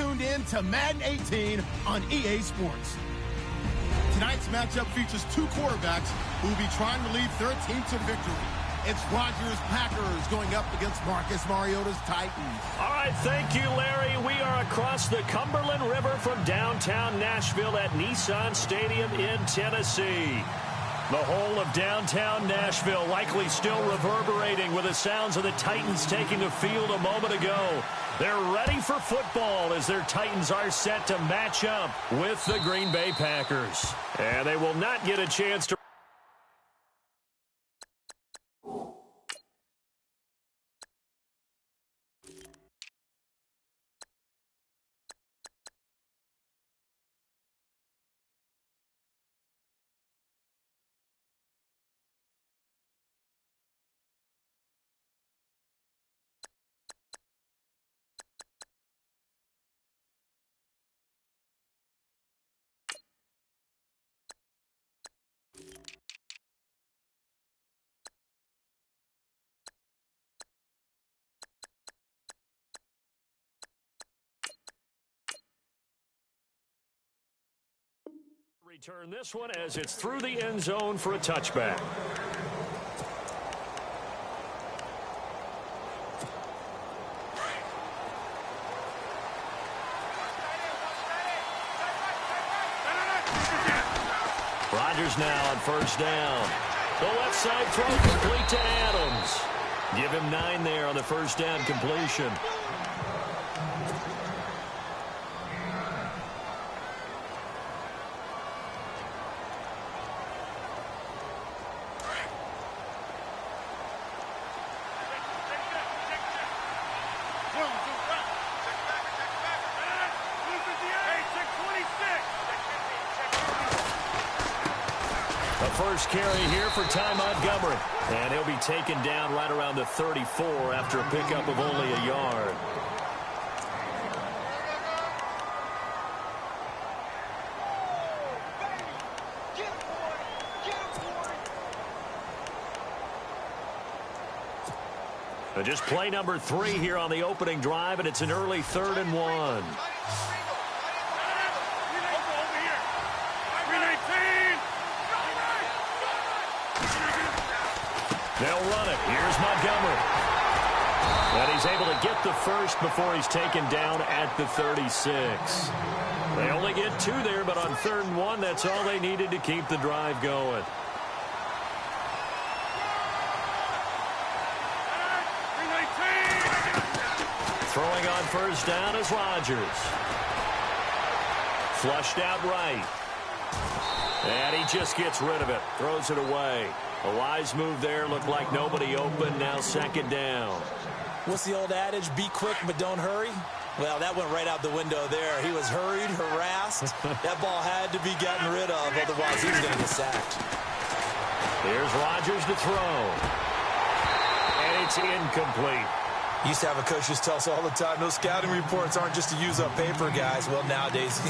tuned in to Madden 18 on EA Sports. Tonight's matchup features two quarterbacks who will be trying to lead their team to victory. It's Rodgers' Packers going up against Marcus Mariota's Titans. All right, thank you, Larry. We are across the Cumberland River from downtown Nashville at Nissan Stadium in Tennessee. The whole of downtown Nashville likely still reverberating with the sounds of the Titans taking the field a moment ago. They're ready for football as their Titans are set to match up with the Green Bay Packers. And they will not get a chance to... Return this one as it's through the end zone for a touchback. Rodgers now on first down. The left side throw complete to Adams. Give him 9 there on the first down completion. First carry here for Ty Montgomery. And he'll be taken down right around the 34 after a pickup of only a yard. Just play number 3 here on the opening drive, and it's an early 3rd and 1. They'll run it. Here's Montgomery. And he's able to get the first before he's taken down at the 36. They only get 2 there, but on 3rd and 1, that's all they needed to keep the drive going. Throwing on first down is Rodgers. Flushed out right. And he just gets rid of it. Throws it away. A wise move there. Looked like nobody open. Now 2nd down. What's the old adage? Be quick, but don't hurry. Well, that went right out the window there. He was hurried, harassed. That ball had to be gotten rid of. Otherwise, he was going to get sacked. Here's Rodgers to throw. And it's incomplete. Used to have a coach just tell us all the time, those scouting reports aren't just to use up paper, guys. Well, nowadays,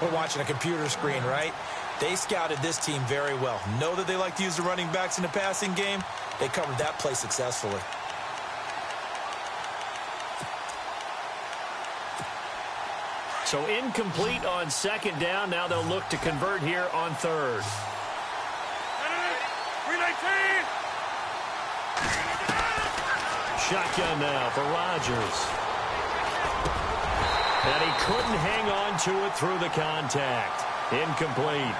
we're watching a computer screen, right? They scouted this team very well. Know that they like to use the running backs in the passing game. They covered that play successfully. So incomplete on 2nd down. Now they'll look to convert here on 3rd. 319. Shotgun now for Rodgers. And he couldn't hang on to it through the contact. Incomplete.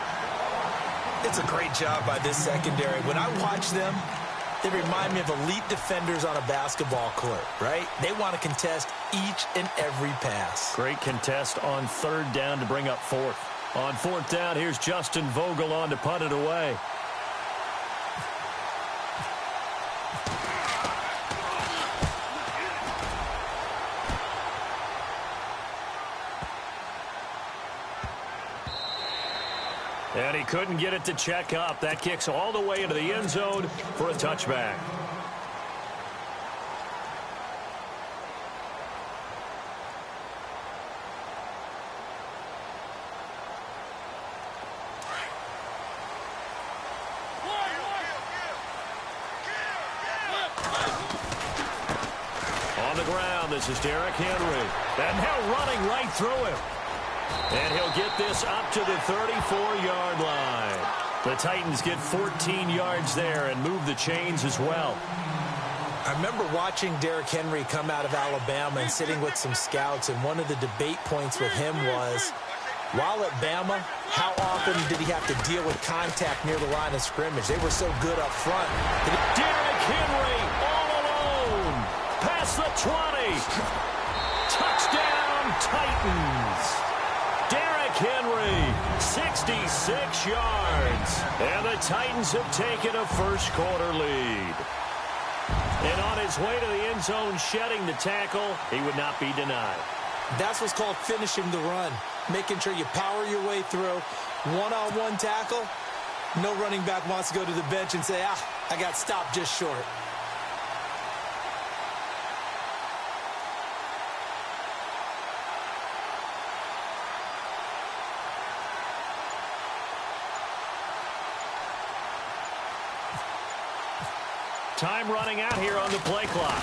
It's a great job by this secondary. When I watch them, they remind me of elite defenders on a basketball court, right? They want to contest each and every pass. Great contest on 3rd down to bring up 4th. On 4th down, here's Justin Vogel on to punt it away. And he couldn't get it to check up. That kicks all the way into the end zone for a touchback. ground. This is Derrick Henry. And now running right through him. And he'll get this up to the 34-yard line. The Titans get 14 yards there and move the chains as well. I remember watching Derrick Henry come out of Alabama and sitting with some scouts, and one of the debate points with him was, while at Bama, how often did he have to deal with contact near the line of scrimmage? They were so good up front. Derrick Henry all alone. Past the 20. Touchdown, Titans. Derrick Henry, 66 yards. And the Titans have taken a first-quarter lead. And on his way to the end zone, shedding the tackle, he would not be denied. That's what's called finishing the run. Making sure you power your way through. One-on-one tackle. No running back wants to go to the bench and say, I got stopped just short. Time running out here on the play clock.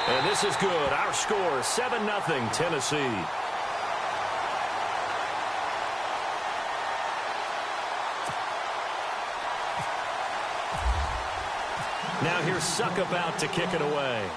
And this is good. Our score, 7-0 Tennessee. Now here's Suckup out to kick it away.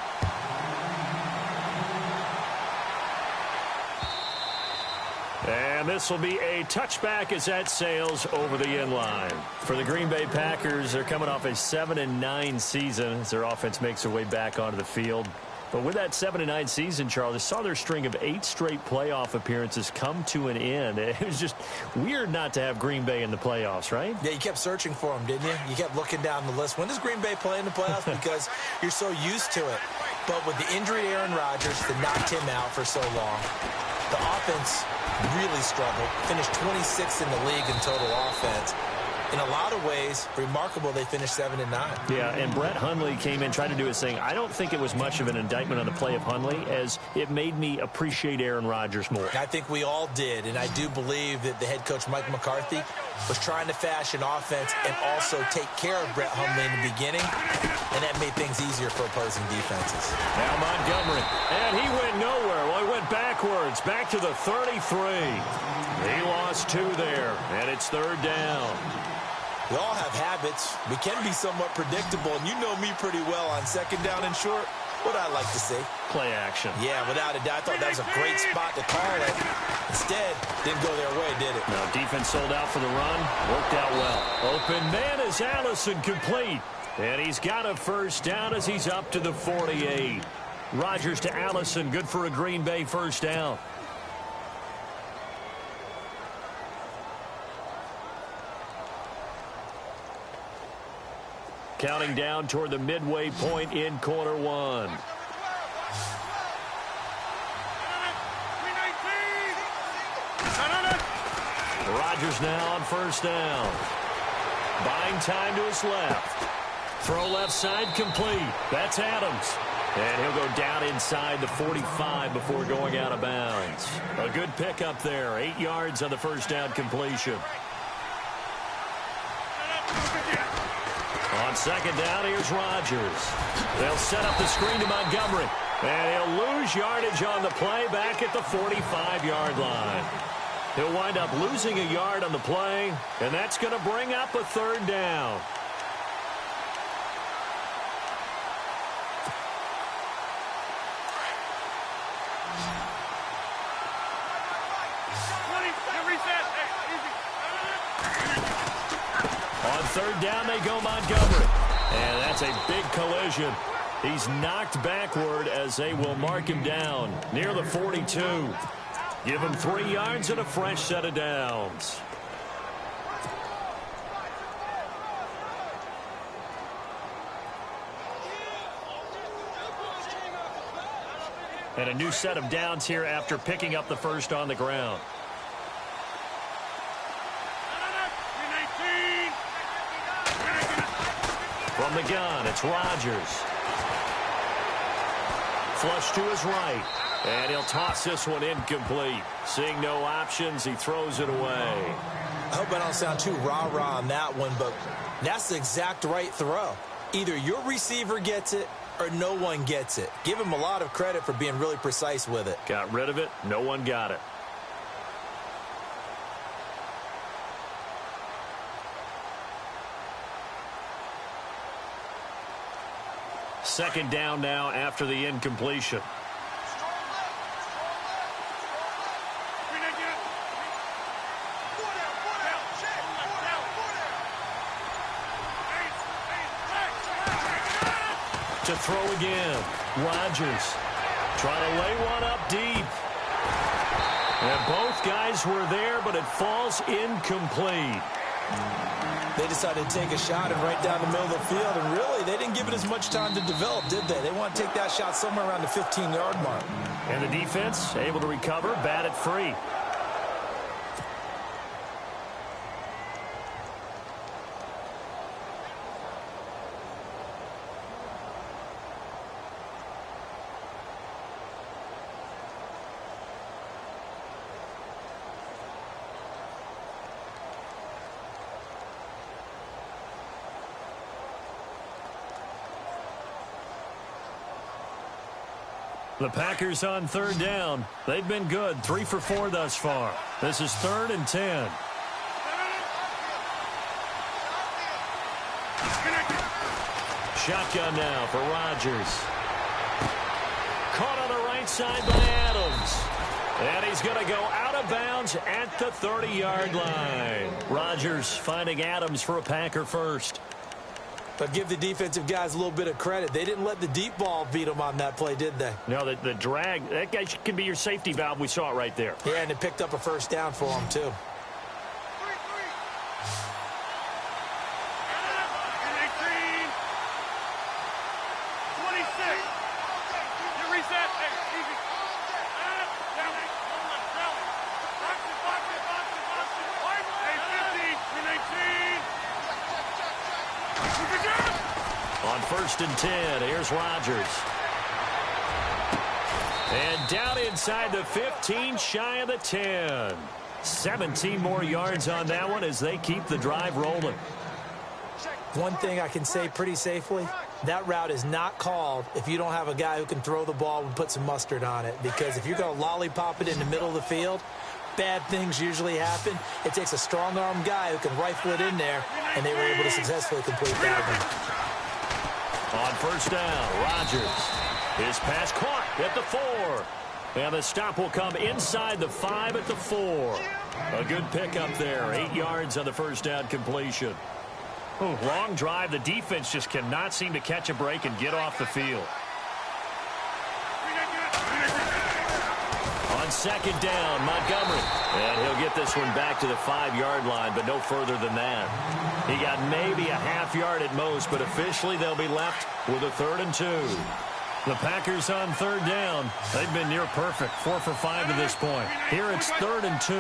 And this will be a touchback as that sails over the end line. For the Green Bay Packers, they're coming off a 7-9 season as their offense makes their way back onto the field. But with that 7-9 season, Charles, they saw their string of 8 straight playoff appearances come to an end. It was just weird not to have Green Bay in the playoffs, right? Yeah, you kept searching for them, didn't you? You kept looking down the list. When does Green Bay play in the playoffs? Because you're so used to it. But with the injury to Aaron Rodgers that knocked him out for so long, the offense really struggled. Finished 26th in the league in total offense. In a lot of ways, remarkable they finished 7-9. Yeah, and Brett Hundley came in, tried to do his thing. I don't think it was much of an indictment on the play of Hundley, as it made me appreciate Aaron Rodgers more. I think we all did, and I do believe that the head coach, Mike McCarthy, was trying to fashion offense and also take care of Brett Hundley in the beginning, and that made things easier for opposing defenses. Now Montgomery, and he went nowhere. Well, he went backwards, back to the 33. He lost 2 there, and it's 3rd down. We all have habits. We can be somewhat predictable, and you know me pretty well on 2nd down and short. What I like to see. Play action. Yeah, without a doubt. I thought that was a great spot to call it. Instead, didn't go their way, did it? No, defense sold out for the run. Worked out well. Open man is Allison, complete. And he's got a 1st down as he's up to the 48. Rodgers to Allison, good for a Green Bay 1st down. Counting down toward the midway point in quarter 1. Rodgers now on 1st down. Buying time to his left. Throw left side complete. That's Adams. And he'll go down inside the 45 before going out of bounds. A good pickup there. 8 yards on the 1st down completion. On 2nd down, here's Rodgers. They'll set up the screen to Montgomery. And he'll lose yardage on the play back at the 45-yard line. He'll wind up losing a yard on the play, and that's going to bring up a 3rd down. On 3rd down, they go Montgomery. And that's a big collision. He's knocked backward as they will mark him down near the 42. Give him 3 yards and a fresh set of downs. And a new set of downs here after picking up the 1st on the ground. From the gun, it's Rodgers. Flush to his right. And he'll toss this one incomplete. Seeing no options, he throws it away. I hope I don't sound too rah-rah on that one, but that's the exact right throw. Either your receiver gets it or no one gets it. Give him a lot of credit for being really precise with it. Got rid of it. No one got it. Second down now after the incompletion. To throw again. Rodgers trying to lay one up deep. And both guys were there, but it falls incomplete. They decided to take a shot and right down the middle of the field, and really, they didn't give it as much time to develop, did they? They want to take that shot somewhere around the 15-yard mark. And the defense able to recover, bat it free. The Packers on third down. They've been good. 3 for 4 thus far. This is 3rd and 10. Shotgun now for Rodgers. Caught on the right side by Adams. And he's going to go out of bounds at the 30-yard line. Rodgers finding Adams for a Packer first. But give the defensive guys a little bit of credit. They didn't let the deep ball beat them on that play, did they? No, the drag, that guy can be your safety valve. We saw it right there. Yeah, and it picked up a first down for them, too. On 1st and 10, here's Rodgers. And down inside the 15, shy of the 10. 17 more yards on that one as they keep the drive rolling. One thing I can say pretty safely, that route is not called if you don't have a guy who can throw the ball and put some mustard on it. Because if you're going to lollipop it in the middle of the field, bad things usually happen. It takes a strong-arm guy who can rifle it in there, and they were able to successfully complete that one. On 1st down, Rodgers. His pass caught at the 4. And the stop will come inside the 5 at the 4. A good pickup there. 8 yards on the 1st down completion. Ooh, long drive. The defense just cannot seem to catch a break and get off the field. On 2nd down, Montgomery. And he'll get this one back to the 5-yard line, but no further than that. He got maybe a half yard at most, but officially they'll be left with a 3rd and 2. The Packers on 3rd down. They've been near perfect, 4 for 5 to this point. Here it's 3rd and 2.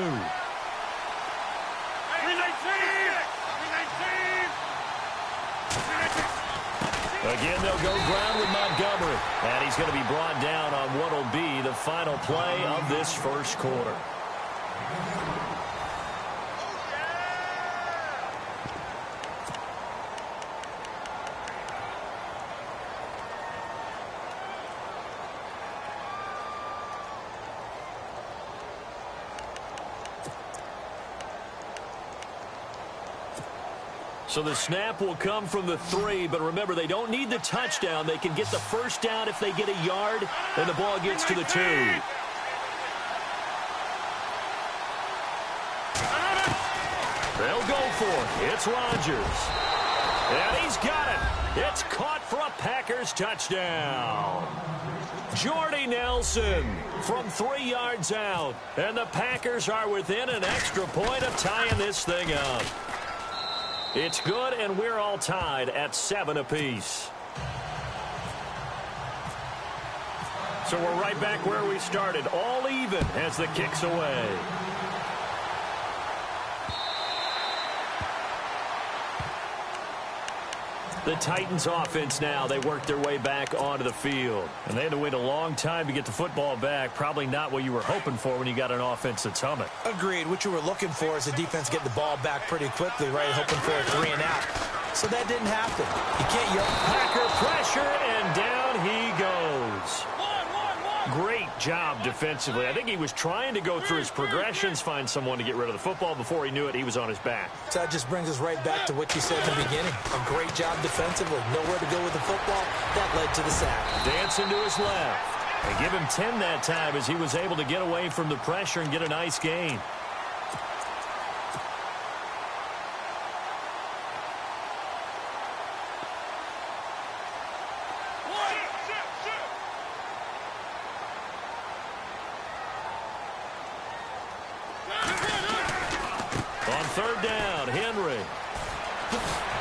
Again, they'll go ground with Montgomery. And he's going to be brought down on what will be the final play of this first quarter. So the snap will come from the 3, but remember, they don't need the touchdown. They can get the 1st down if they get a yard, and the ball gets to the 2. They'll go for it. It's Rodgers. And he's got it. It's caught for a Packers touchdown. Jordy Nelson from 3 yards out. And the Packers are within an extra point of tying this thing up. It's good, and we're all tied at 7 apiece. So we're right back where we started, all even as the kick's away. The Titans offense now, they work their way back onto the field. And they had to wait a long time to get the football back. Probably not what you were hoping for when you got an offense that's humming. Agreed. What you were looking for is the defense getting the ball back pretty quickly, right? Hoping for a 3 and out. So that didn't happen. You can't yell. Packer pressure, and down Great job defensively. I think he was trying to go through his progressions, find someone to get rid of the football. Before he knew it, he was on his back. So that just brings us right back to what you said in the beginning. A great job defensively. Nowhere to go with the football. That led to the sack. Dancing to his left. And give him 10 that time as he was able to get away from the pressure and get a nice gain. Third down, Henry.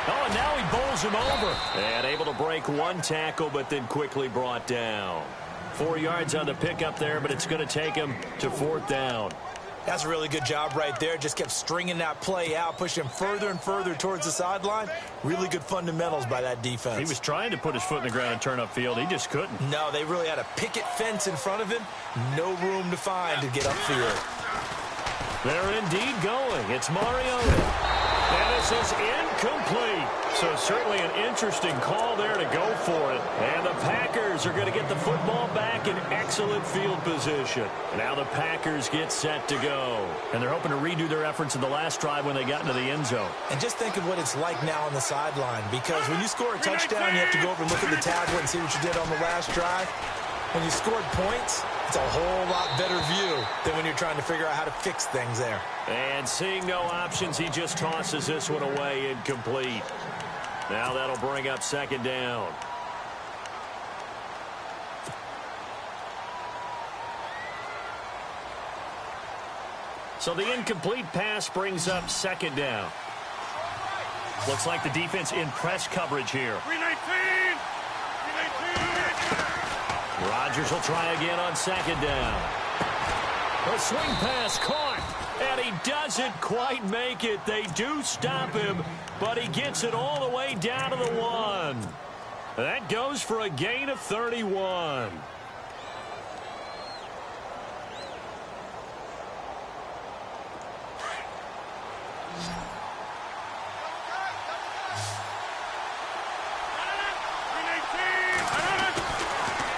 Oh, and now he bowls him over. And able to break one tackle, but then quickly brought down. 4 yards on the pickup there, but it's going to take him to 4th down. That's a really good job right there. Just kept stringing that play out, pushing him further and further towards the sideline. Really good fundamentals by that defense. He was trying to put his foot in the ground and turn upfield. He just couldn't. No, they really had a picket fence in front of him. No room to find to get upfield. They're indeed going. It's Mariota. And this is incomplete. So certainly an interesting call there to go for it. And the Packers are going to get the football back in excellent field position. Now the Packers get set to go. And they're hoping to redo their efforts in the last drive when they got into the end zone. And just think of what it's like now on the sideline. Because when you score a touchdown, you have to go over and look at the tablet and see what you did on the last drive. When you scored points, it's a whole lot better view than when you're trying to figure out how to fix things there. And seeing no options, he just tosses this one away, incomplete. Now that'll bring up 2nd down. So the incomplete pass brings up 2nd down. Looks like the defense in press coverage here. 319! Rodgers will try again on 2nd down. A swing pass caught, and he doesn't quite make it. They do stop him, but he gets it all the way down to the 1. That goes for a gain of 31.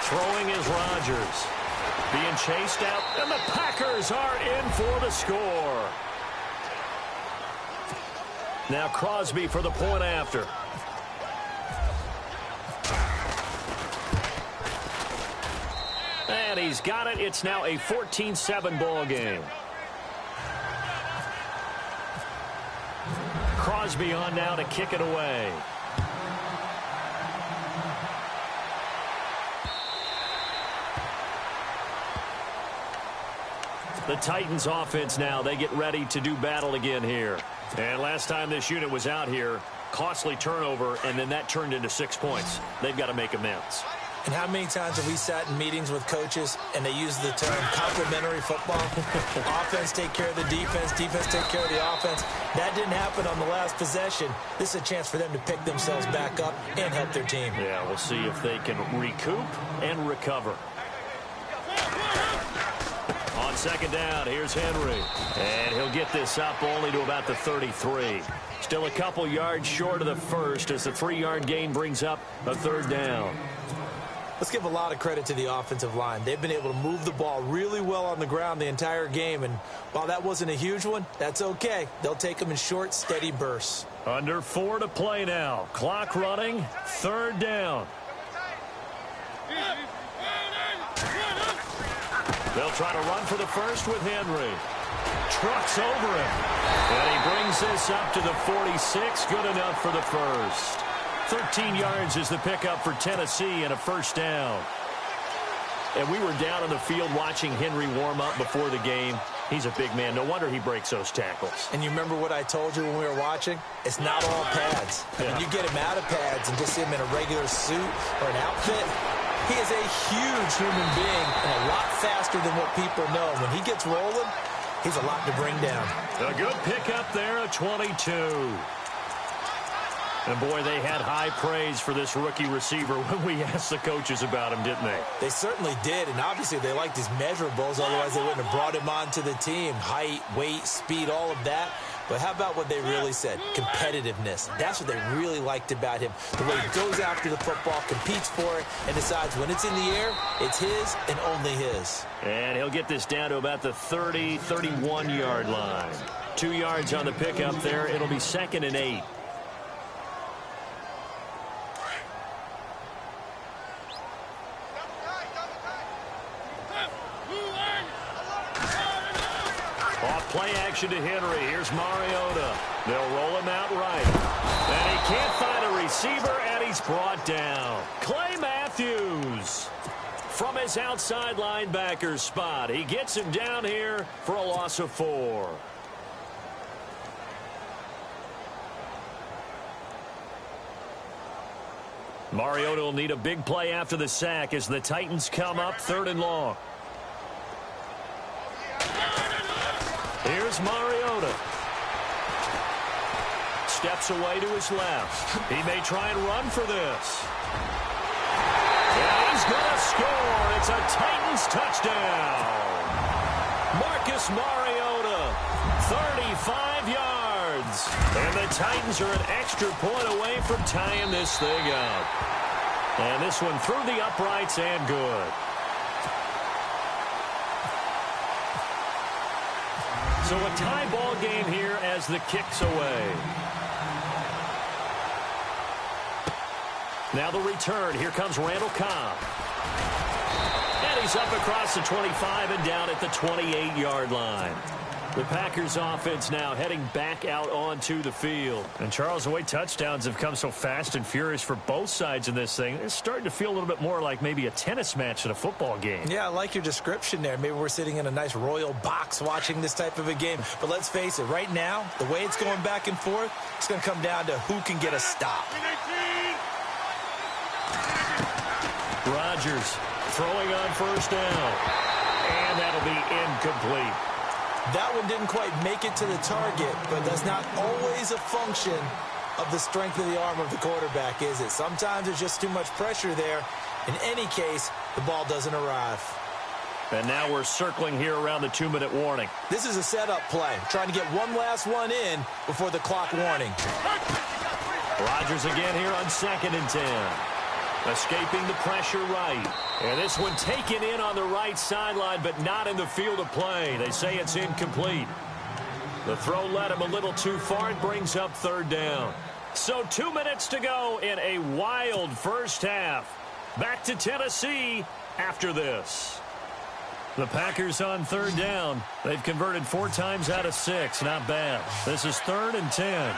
Throwing is Rodgers. Being chased out, and the Packers are in for the score. Now Crosby for the point after. And he's got it. It's now a 14-7 ball game. Crosby on now to kick it away. The Titans offense now, they get ready to do battle again here. And last time this unit was out here, costly turnover, and then that turned into 6 points. They've got to make amends. And how many times have we sat in meetings with coaches and they use the term complementary football? Offense take care of the defense, defense take care of the offense. That didn't happen on the last possession. This is a chance for them to pick themselves back up and help their team. Yeah, we'll see if they can recoup and recover. On 2nd down, here's Henry. And he'll get this up only to about the 33. Still a couple yards short of the first as the 3-yard gain brings up a 3rd down. Let's give a lot of credit to the offensive line. They've been able to move the ball really well on the ground the entire game. And while that wasn't a huge one, that's okay. They'll take them in short, steady bursts. Under 4 to play now. Clock running. 3rd down. They'll try to run for the first with Henry. Trucks over him. And he brings this up to the 46. Good enough for the first. 13 yards is the pickup for Tennessee and a 1st down. And we were down on the field watching Henry warm up before the game. He's a big man. No wonder he breaks those tackles. And you remember what I told you when we were watching? It's not all pads. Yeah. When you get him out of pads and just see him in a regular suit or an outfit, he is a huge human being and a lot faster than what people know. When he gets rolling, he's a lot to bring down. A good pickup there, a 22. And, boy, they had high praise for this rookie receiver when we asked the coaches about him, didn't they? They certainly did, and obviously they liked his measurables. Otherwise, they wouldn't have brought him onto the team. Height, weight, speed, all of that. But how about what they really said? Competitiveness. That's what they really liked about him. The way he goes after the football, competes for it, and decides when it's in the air, it's his and only his. And he'll get this down to about the 30, 31-yard line. 2 yards on the pickup there. It'll be 2nd and 8. Off play action to Henry. Here's Mariota. They'll roll him out right. And he can't find a receiver, and he's brought down. Clay Matthews from his outside linebacker spot. He gets him down here for a loss of 4. Mariota will need a big play after the sack as the Titans come up 3rd and long. Here's Mariota. Steps away to his left. He may try and run for this. And he's going to score. It's a Titans touchdown. Marcus Mariota, 35 yards. And the Titans are an extra point away from tying this thing up. And this one through the uprights and good. So a tie ball game here as the kick's away. Now the return. Here comes Randall Cobb. And he's up across the 25 and down at the 28-yard line. The Packers offense now heading back out onto the field. And Charles, the way touchdowns have come so fast and furious for both sides in this thing, it's starting to feel a little bit more like maybe a tennis match than a football game. Yeah, I like your description there. Maybe we're sitting in a nice royal box watching this type of a game. But let's face it, right now, the way it's going back and forth, it's going to come down to who can get a stop. Rodgers throwing on 1st down. And that'll be incomplete. That one didn't quite make it to the target, but that's not always a function of the strength of the arm of the quarterback, is it? Sometimes there's just too much pressure there. In any case, the ball doesn't arrive. And now we're circling here around the 2-minute warning. This is a setup play, trying to get one last one in before the clock warning. Rodgers again here on 2nd and 10. Escaping the pressure right. And this one taken in on the right sideline, but not in the field of play. They say it's incomplete. The throw led him a little too far. It brings up 3rd down. So 2 minutes to go in a wild first half. Back to Tennessee after this. The Packers on 3rd down. They've converted 4 times out of 6. Not bad. This is 3rd and 10.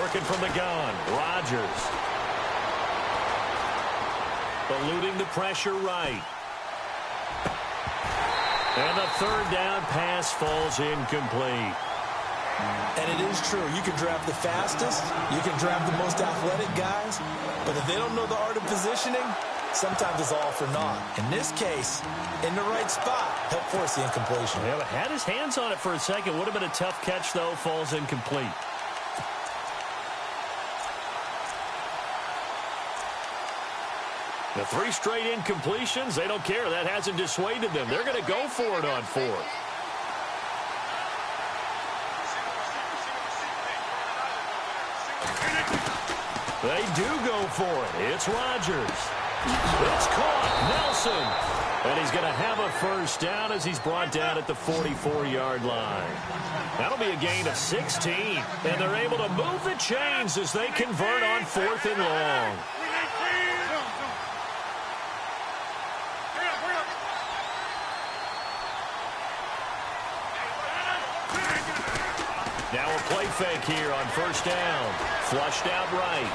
Working from the gun, Rodgers. Eluding the pressure right. And the 3rd down pass falls incomplete. And it is true. You can draft the fastest. You can draft the most athletic guys. But if they don't know the art of positioning, sometimes it's all for naught. In this case, in the right spot, helped force the incompletion. Yeah, but had his hands on it for a second. Would have been a tough catch, though. Falls incomplete. The 3 straight incompletions, they don't care. That hasn't dissuaded them. They're going to go for it on 4th. They do go for it. It's Rodgers. It's caught. Nelson. And he's going to have a 1st down as he's brought down at the 44-yard line. That'll be a gain of 16. And they're able to move the chains as they convert on 4th and long. Now a play fake here on 1st down. Flushed out right.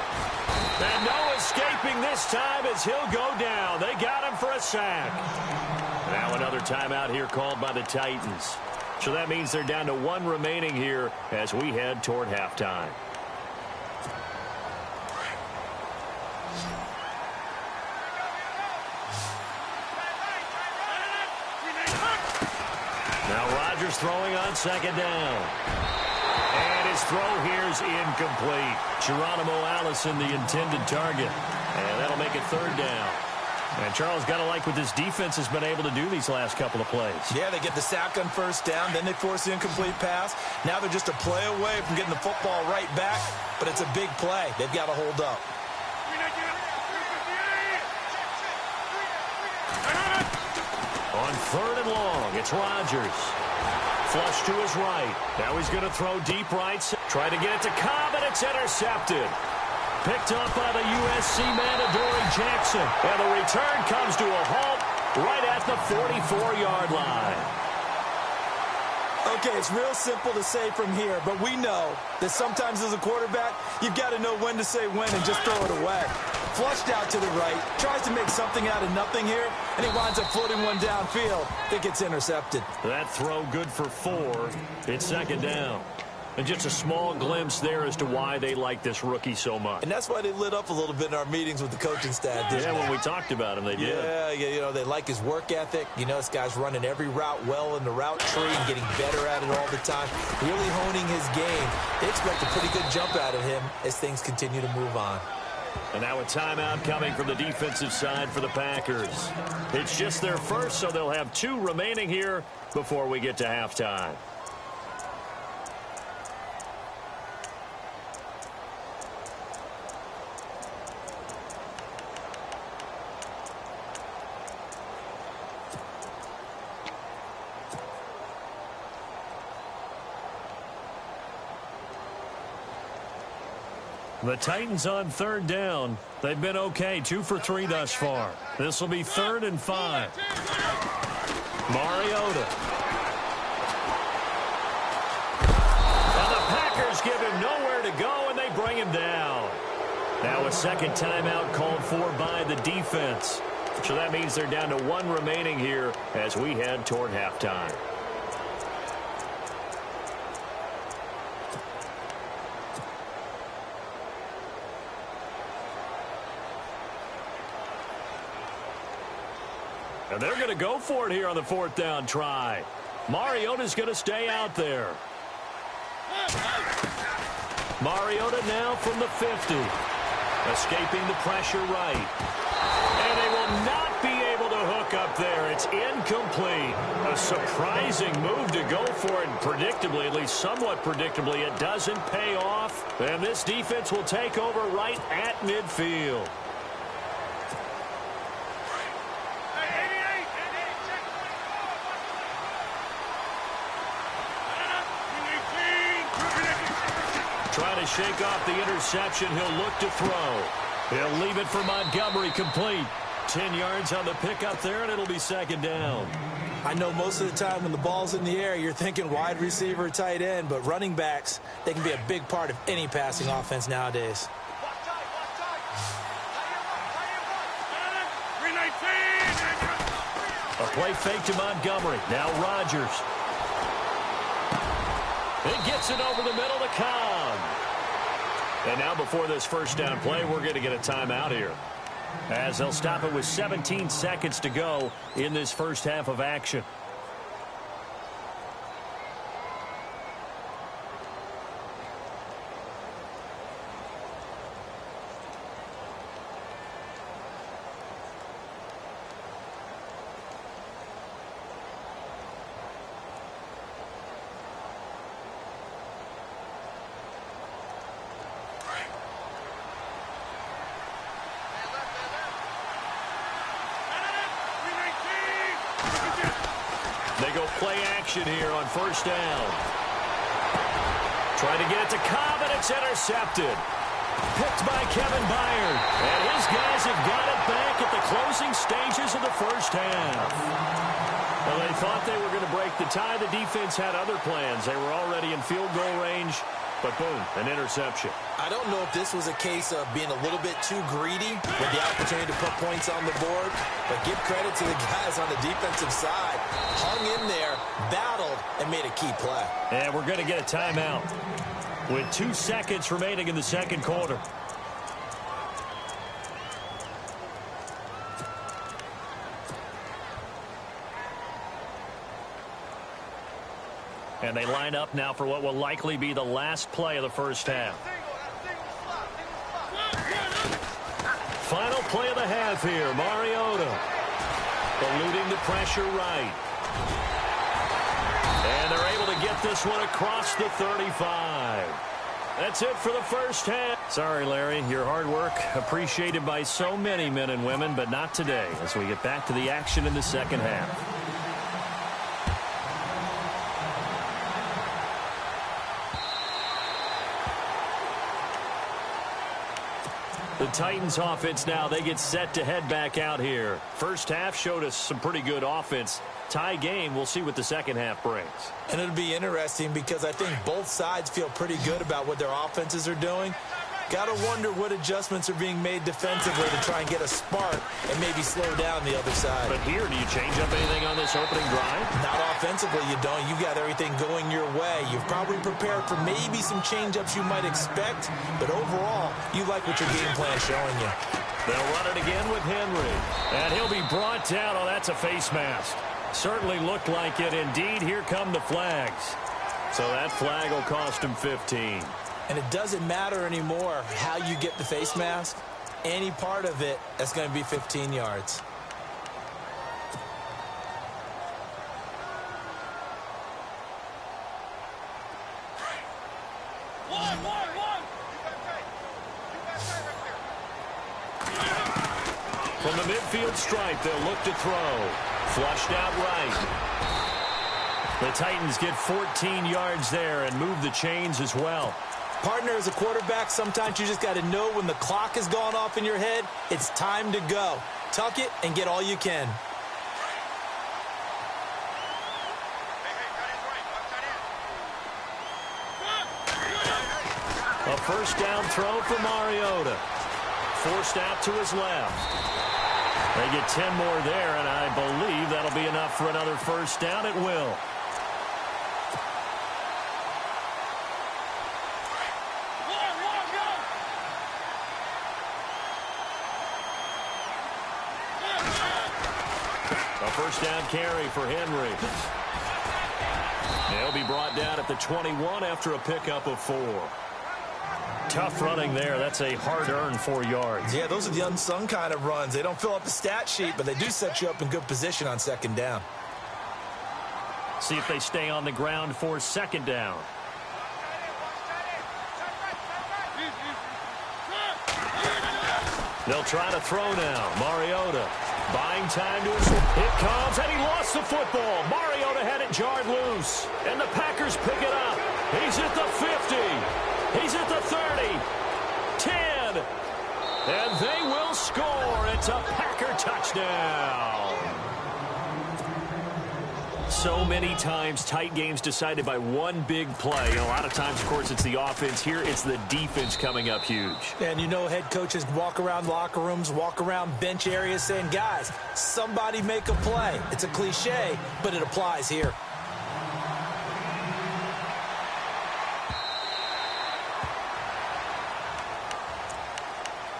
And no escaping this time as he'll go down. They got him for a sack. Now another timeout here called by the Titans. So that means they're down to 1 remaining here as we head toward halftime. Now Rodgers throwing on 2nd down. And his throw here is incomplete. Geronimo Allison, the intended target. And that'll make it 3rd down. And Charles, got to like what this defense has been able to do these last couple of plays. Yeah, they get the sack on first down, then they force the incomplete pass. Now they're just a play away from getting the football right back, but it's a big play. They've got to hold up. On 3rd and long, it's Rodgers. Flush to his right. Now he's going to throw deep right. Try to get it to Cobb, and it's intercepted. Picked up by the USC man, Adoree Jackson. And the return comes to a halt right at the 44-yard line. Okay, it's real simple to say from here, but we know that sometimes as a quarterback, you've got to know when to say when and just throw it away. Flushed out to the right, tries to make something out of nothing here, and he winds up floating one downfield. It gets intercepted. That throw good for 4. It's 2nd down. And just a small glimpse there as to why they like this rookie so much. And that's why they lit up a little bit in our meetings with the coaching staff. Yeah, when we talked about him, they did. Yeah, you know, they like his work ethic. You know, this guy's running every route well in the route tree and getting better at it all the time, really honing his game. They expect a pretty good jump out of him as things continue to move on. And now a timeout coming from the defensive side for the Packers. It's just their first, so they'll have 2 remaining here before we get to halftime. The Titans on 3rd down. They've been okay, 2 for 3 thus far. This will be 3rd and 5. Mariota. And the Packers give him nowhere to go, and they bring him down. Now a second timeout called for by the defense. So that means they're down to 1 remaining here as we head toward halftime. And they're going to go for it here on the 4th down try. Mariota's going to stay out there. Mariota now from the 50. Escaping the pressure right. And they will not be able to hook up there. It's incomplete. A surprising move to go for it. And predictably, at least somewhat predictably, it doesn't pay off. And this defense will take over right at midfield. Trying to shake off the interception. He'll look to throw. He'll leave it for Montgomery, complete. 10 yards on the pickup there, and it'll be 2nd down. I know most of the time when the ball's in the air, you're thinking wide receiver, tight end, but running backs, they can be a big part of any passing offense nowadays. A play fake to Montgomery. Now Rodgers. It gets it over the middle to Cobb. And now before this first down play, we're going to get a timeout here, as they'll stop it with 17 seconds to go in this first half of action. They go play action here on 1st down. Trying to get it to Cobb, and it's intercepted. Picked by Kevin Byard. And his guys have got it back at the closing stages of the first half. Well, they thought they were going to break the tie. The defense had other plans. They were already in field goal range. But boom, an interception. I don't know if this was a case of being a little bit too greedy with the opportunity to put points on the board, but give credit to the guys on the defensive side. Hung in there, battled, and made a key play. And we're going to get a timeout with 2 seconds remaining in the second quarter. And they line up now for what will likely be the last play of the first half. final play of the half here. Mariota eluding the pressure right. And they're able to get this one across the 35. That's it for the first half. Sorry, Larry, your hard work appreciated by so many men and women, but not today as we get back to the action in the second half. The Titans offense now, they get set to head back out here. First half showed us some pretty good offense. Tie game, we'll see what the second half brings. And it'll be interesting because I think both sides feel pretty good about what their offenses are doing. Got to wonder what adjustments are being made defensively to try and get a spark and maybe slow down the other side. But here, do you change up anything on this opening drive? Not offensively, you don't. You got everything going your way. You've probably prepared for maybe some change-ups you might expect, but overall, you like what your game plan is showing you. They'll run it again with Henry. And he'll be brought down. Oh, that's a face mask. Certainly looked like it. Indeed, here come the flags. So that flag will cost him 15. And it doesn't matter anymore how you get the face mask. Any part of it, that's going to be 15 yards. From the midfield stripe, they'll look to throw. Flushed out right. The Titans get 14 yards there and move the chains as well. Partner, as a quarterback, sometimes you just got to know when the clock has gone off in your head, it's time to go. Tuck it and get all you can. A first down throw for Mariota. Forced out to his left. They get 10 more there, and I believe that'll be enough for another first down. It will. First down carry for Henry. He'll be brought down at the 21 after a pickup of 4. Tough running there. That's a hard-earned 4 yards. Yeah, those are the unsung kind of runs. They don't fill up the stat sheet, but they do set you up in good position on second down. See if they stay on the ground for second down. They'll try to throw now. Mariota buying time to his... It comes, and he lost the football. Mariota had it jarred loose, and the Packers pick it up. He's at the 50. He's at the 30. 10. And they will score. It's a Packer touchdown. So many times, tight games decided by one big play. A lot of times, of course, it's the offense. Here, it's the defense coming up huge. And you know head coaches walk around locker rooms, walk around bench areas saying, guys, somebody make a play. It's a cliche, but it applies here.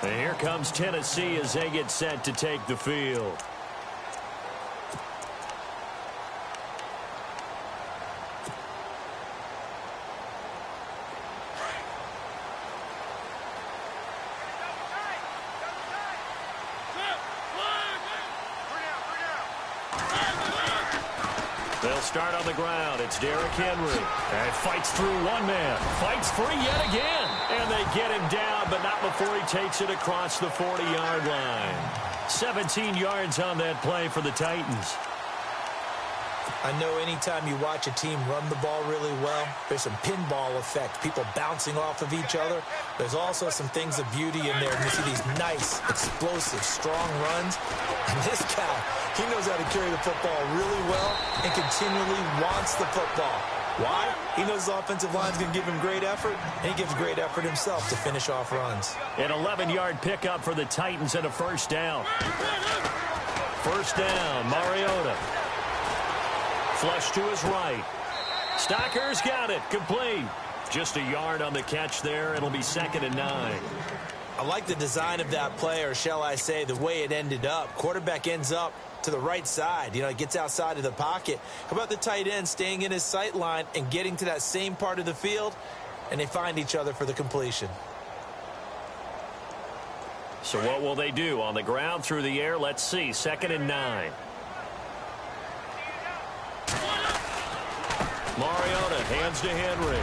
And here comes Tennessee as they get set to take the field. They'll start on the ground. It's Derrick Henry. And fights through one man. Fights free yet again. And they get him down, but not before he takes it across the 40-yard line. 17 yards on that play for the Titans. I know anytime you watch a team run the ball really well, there's some pinball effect, people bouncing off of each other. There's also some things of beauty in there. You see these nice, explosive, strong runs. And this guy, he knows how to carry the football really well and continually wants the football. Why? He knows his offensive line's going to give him great effort, and he gives great effort himself to finish off runs. An 11-yard pickup for the Titans and a first down. First down, Mariota. Flush to his right. Stocker's got it. Complete. Just a yard on the catch there. It'll be 2nd and 9. I like the design of that play, or shall I say the way it ended up. Quarterback ends up to the right side. You know, it gets outside of the pocket. How about the tight end staying in his sight line and getting to that same part of the field, and they find each other for the completion. So what will they do? On the ground, through the air, let's see. 2nd and 9. Mariota hands to Henry.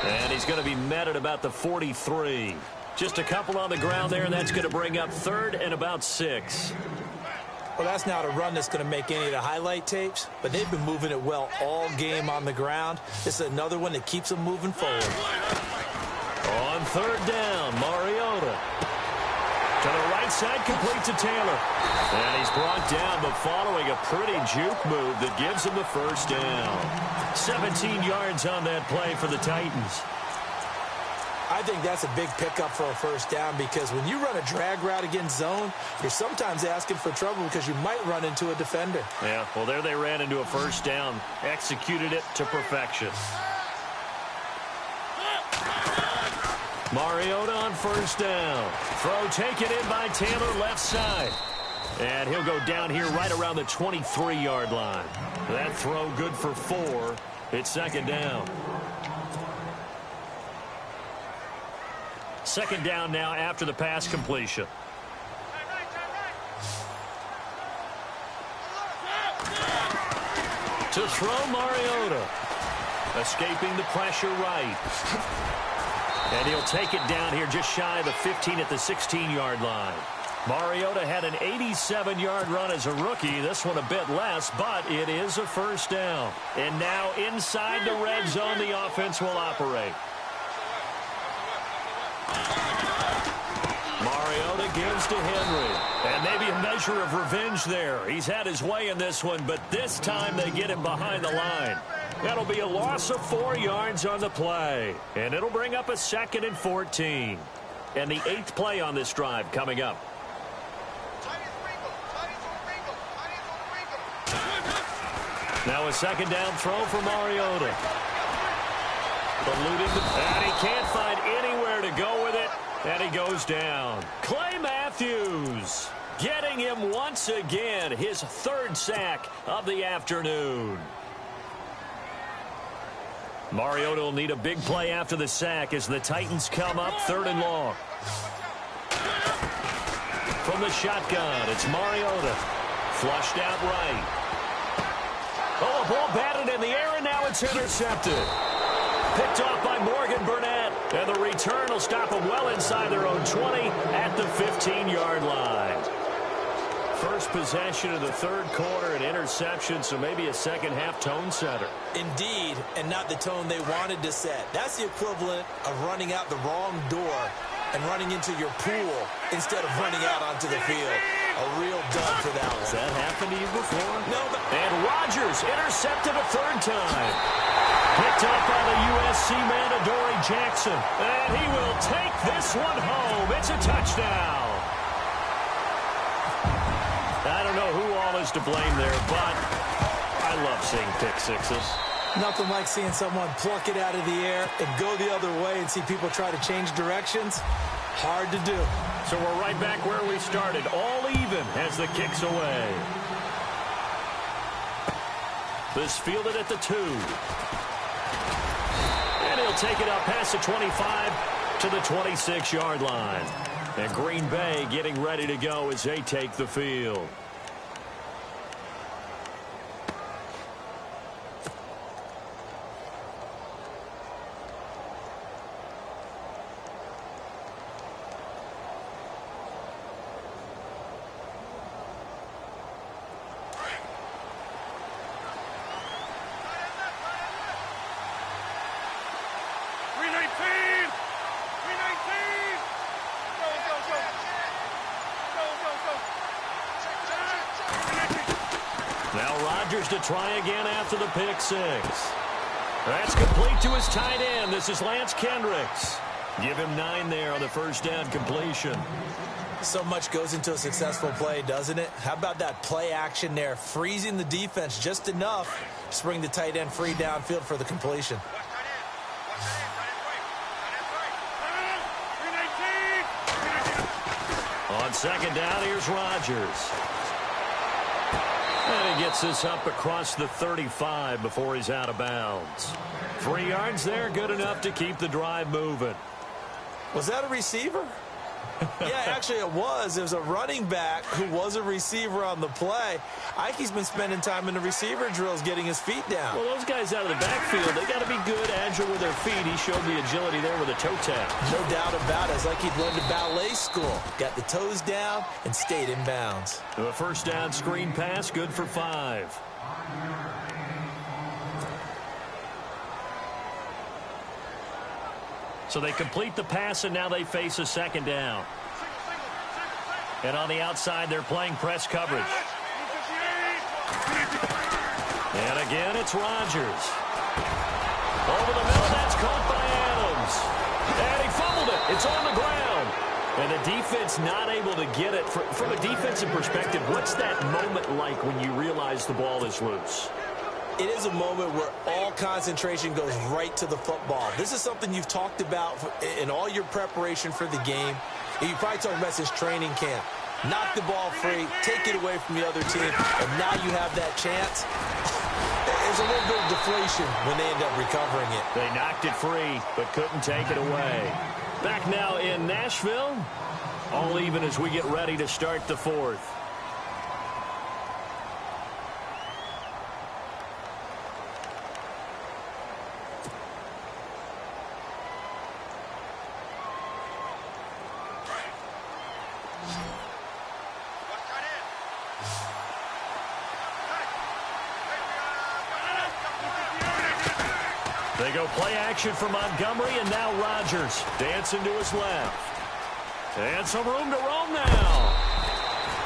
And he's going to be met at about the 43. Just a couple on the ground there, and that's going to bring up 3rd and about 6. Well, that's not a run that's going to make any of the highlight tapes, but they've been moving it well all game on the ground. This is another one that keeps them moving forward. On 3rd down, Mariota. To the right side, complete to Taylor. And he's brought down, but following a pretty juke move that gives him the 1st down. 17 yards on that play for the Titans. I think that's a big pickup for a 1st down because when you run a drag route against zone, you're sometimes asking for trouble because you might run into a defender. Yeah, well, there they ran into a 1st down. Executed it to perfection. Mariota on 1st down. Throw taken in by Taylor, left side. And he'll go down here right around the 23-yard line. That throw good for 4. It's 2nd down. 2nd down now after the pass completion. To throw, Mariota. Escaping the pressure right. And he'll take it down here just shy of the 15 at the 16-yard line. Mariota had an 87-yard run as a rookie. This one a bit less, but it is a 1st down. And now inside the red zone, the offense will operate. Mariota gives to Henry. And maybe a measure of revenge there. He's had his way in this one, but this time they get him behind the line. That'll be a loss of 4 yards on the play. And it'll bring up a 2nd and 14. And the 8th play on this drive coming up. Now a 2nd down throw for Mariota. Eluding and he can't find anywhere to go with it. And he goes down. Clay Matthews getting him once again, his 3rd sack of the afternoon. Mariota will need a big play after the sack as the Titans come up 3rd and long. From the shotgun, it's Mariota. Flushed out right. Oh, a ball batted in the air, and now it's intercepted. Picked off by Morgan Burnett. And the return will stop them well inside their own 20 at the 15-yard line. First possession of the 3rd quarter, an interception, so maybe a second-half tone setter. Indeed, and not the tone they wanted to set. That's the equivalent of running out the wrong door and running into your pool instead of running out onto the field. A real dud for that one. Has that happened to you before? No, but... And Rodgers intercepted a 3rd time. Picked up by the USC man, Adoree Jackson. And he will take this one home. It's a touchdown. I don't know who all is to blame there, but I love seeing pick sixes. Nothing like seeing someone pluck it out of the air and go the other way and see people try to change directions. Hard to do. So we're right back where we started, all even as the kick's away. This fielded at the 2. And he'll take it up past the 25 to the 26-yard line. And Green Bay getting ready to go as they take the field. To try again after the pick six. That's complete to his tight end. This is Lance Kendricks. Give him 9 there on the 1st down completion. So much goes into a successful play, doesn't it? How about that play action there? Freezing the defense just enough to bring the tight end free downfield for the completion. On 2nd down, here's Rodgers. And he gets this up across the 35 before he's out of bounds. 3 yards there, good enough to keep the drive moving. Was that a receiver? Yeah, actually it was. There was a running back who was a receiver on the play. I think he's been spending time in the receiver drills getting his feet down. Well, those guys out of the backfield, they got to be good, agile with their feet. He showed the agility there with a toe tap. No doubt about it. It's like he'd learned to ballet school. Got the toes down and stayed in bounds. The first down screen pass, good for 5. So they complete the pass, and now they face a second down. And on the outside, they're playing press coverage. And again, it's Rodgers. Over the middle, that's caught by Adams. And he fumbled it. It's on the ground. And the defense not able to get it. From a defensive perspective, what's that moment like when you realize the ball is loose? It is a moment where all concentration goes right to the football. This is something you've talked about in all your preparation for the game. And you probably talked about since training camp. Knock the ball free, take it away from the other team, and now you have that chance. There's a little bit of deflation when they end up recovering it. They knocked it free, but couldn't take it away. Back now in Nashville, all even as we get ready to start the fourth. They go play action for Montgomery, and now Rodgers dancing to his left. And some room to roam now.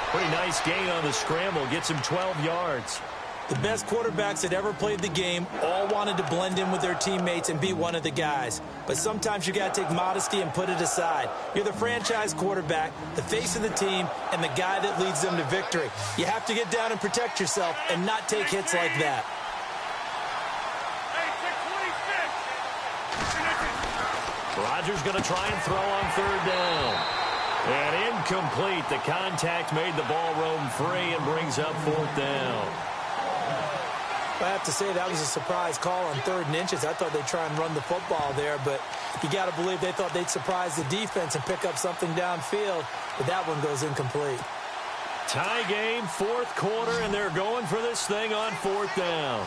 Pretty nice gain on the scramble. Gets him 12 yards. The best quarterbacks that ever played the game all wanted to blend in with their teammates and be one of the guys. But sometimes you got to take modesty and put it aside. You're the franchise quarterback, the face of the team, and the guy that leads them to victory. You have to get down and protect yourself and not take hits like that. Rodgers going to try and throw on third down. And incomplete. The contact made the ball roam free and brings up fourth down. I have to say that was a surprise call on 3rd and inches. I thought they'd try and run the football there, but you got to believe they thought they'd surprise the defense and pick up something downfield, but that one goes incomplete. Tie game, 4th quarter, and they're going for this thing on 4th down.